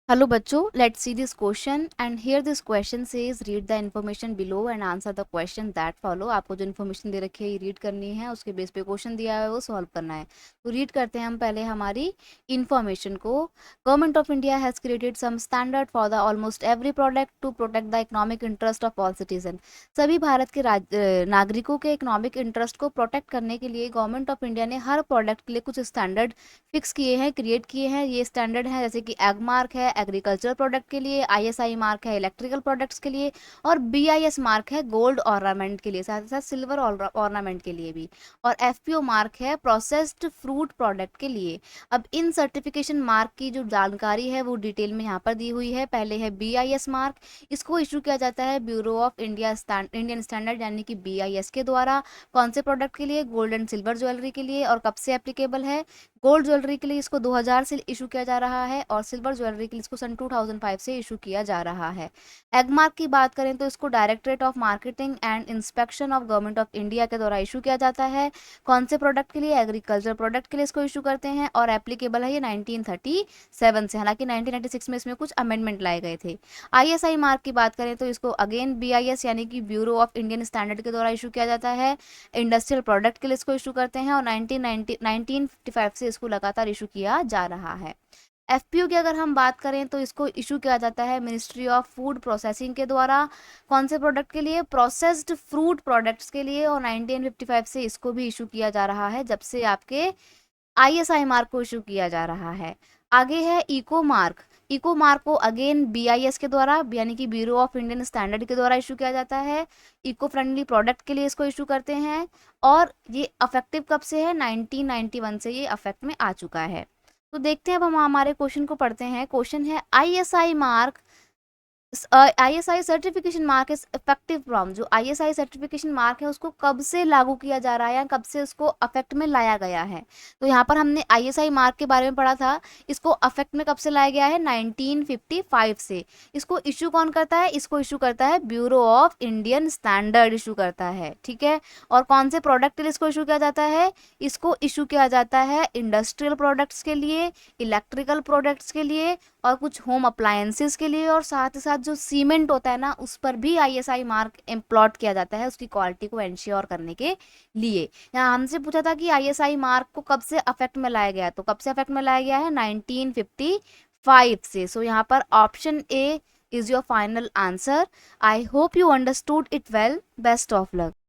Hello बच्चों, let's see this question and here this question says read the information below and answer the question that follow। आपको जो information दे रखी है ये read करनी है, उसके बेस पे क्वेश्चन दिया है वो सॉल्व करना है। तो रीड करते हैं हम पहले हमारी इन्फॉर्मेशन को। Government of India has created some standard for the almost every product to protect the economic interest of all citizen. सभी भारत के नागरिकों के इकोनॉमिक इंटरेस्ट को प्रोटेक्ट करने के लिए गवर्नमेंट ऑफ इंडिया ने हर प्रोडक्ट के लिए कुछ स्टैंडर्ड फिक्स किए हैं, क्रिएट किए हैं। ये स्टैंडर्ड है जैसे कि एग मार्क है एग्रीकल्चरल प्रोडक्ट के लिए, आईएसआई मार्क है इलेक्ट्रिकल प्रोडक्ट्स के लिए और बीआईएस मार्क है गोल्ड ऑर्नामेंट के लिए, साथ ही साथ सिल्वर ऑर्नामेंट के लिए भी, और एफपीओ मार्क है प्रोसेस्ड फ्रूट प्रोडक्ट के लिए। अब इन सर्टिफिकेशन मार्क की जो जानकारी है वो डिटेल में यहाँ पर दी हुई है। पहले है बीआईएस मार्क, इसको इशू किया जाता है ब्यूरो ऑफ इंडियन स्टैंडर्ड यानी कि बीआईएस के द्वारा। कौन से प्रोडक्ट के लिए? गोल्ड एंड सिल्वर ज्वेलरी के लिए। और कब से एप्लीकेबल है? गोल्ड ज्वेलरी के लिए इसको 2000 से इशू किया जा रहा है और सिल्वर ज्वेलरी के लिए इसको सन 2005 से इशू किया जा रहा है। एगमार्क की बात करें तो इसको directorate of marketing and inspection of government of India के द्वारा इशू किया जाता है। कौन से प्रोडक्ट के लिए? एग्रीकल्चर प्रोडक्ट के लिए इसको इशू करते हैं और एप्लीकेबल है ये 1937 से, हालांकि 1996 में इसमें कुछ अमेंडमेंट लाए गए थे। आईएसआई मार्क की बात करें तो इसको अगेन बीआईएस यानी कि ब्यूरो ऑफ इंडियन स्टैंडर्ड के द्वारा इशू किया जाता है। इंडस्ट्रियल प्रोडक्ट के लिए इसको इशू करते हैं और 1955 से इसको लगातार इशू किया जा रहा है। एफपीओ की अगर हम बात करें तो इसको इशू किया जाता है मिनिस्ट्री ऑफ फूड प्रोसेसिंग के द्वारा। कौन से प्रोडक्ट के लिए? प्रोसेस्ड फ्रूट प्रोडक्ट्स के लिए, और 1955 से इसको भी इशू किया जा रहा है, जब से आपके आईएसआई मार्क को इशू किया जा रहा है। आगे है इको मार्क। इको मार्क को अगेन बीआईएस के द्वारा यानी कि ब्यूरो ऑफ इंडियन स्टैंडर्ड के द्वारा इशू किया जाता है। इको फ्रेंडली प्रोडक्ट के लिए इसको इशू करते हैं और ये अफेक्टिव कब से है? 1991 से ये अफेक्ट में आ चुका है। तो देखते हैं अब हम हमारे क्वेश्चन को पढ़ते हैं। क्वेश्चन है ISI mark ISI certification mark is effective from. जो आईएसआई सर्टिफिकेशन मार्क है उसको कब से लागू किया जा रहा है या कब से उसको अफेक्ट में लाया गया है? तो यहाँ पर हमने आईएसआई मार्क के बारे में पढ़ा था, इसको अफेक्ट में कब से लाया गया है? 1955 से। इसको इशू कौन करता है? इसको इशू करता है bureau of Indian standard issue करता है, ठीक है। और कौन से प्रोडक्ट के लिए इसको इशू किया जाता है? इसको इशू किया जाता है इंडस्ट्रियल प्रोडक्ट्स के लिए, इलेक्ट्रिकल प्रोडक्ट्स के लिए और कुछ होम अप्लायंसेस के लिए, और साथ ही साथ जो सीमेंट होता है ना उस पर भी आईएसआई मार्क इम्प्लॉट किया जाता है उसकी क्वालिटी को एंश्योर करने के लिए। यहाँ हमसे पूछा था कि आईएसआई मार्क को कब से अफेक्ट में लाया गया, तो कब से अफेक्ट में लाया गया है? 1955 से। सो यहाँ पर option A is your final answer. I hope you understood it well. Best of luck.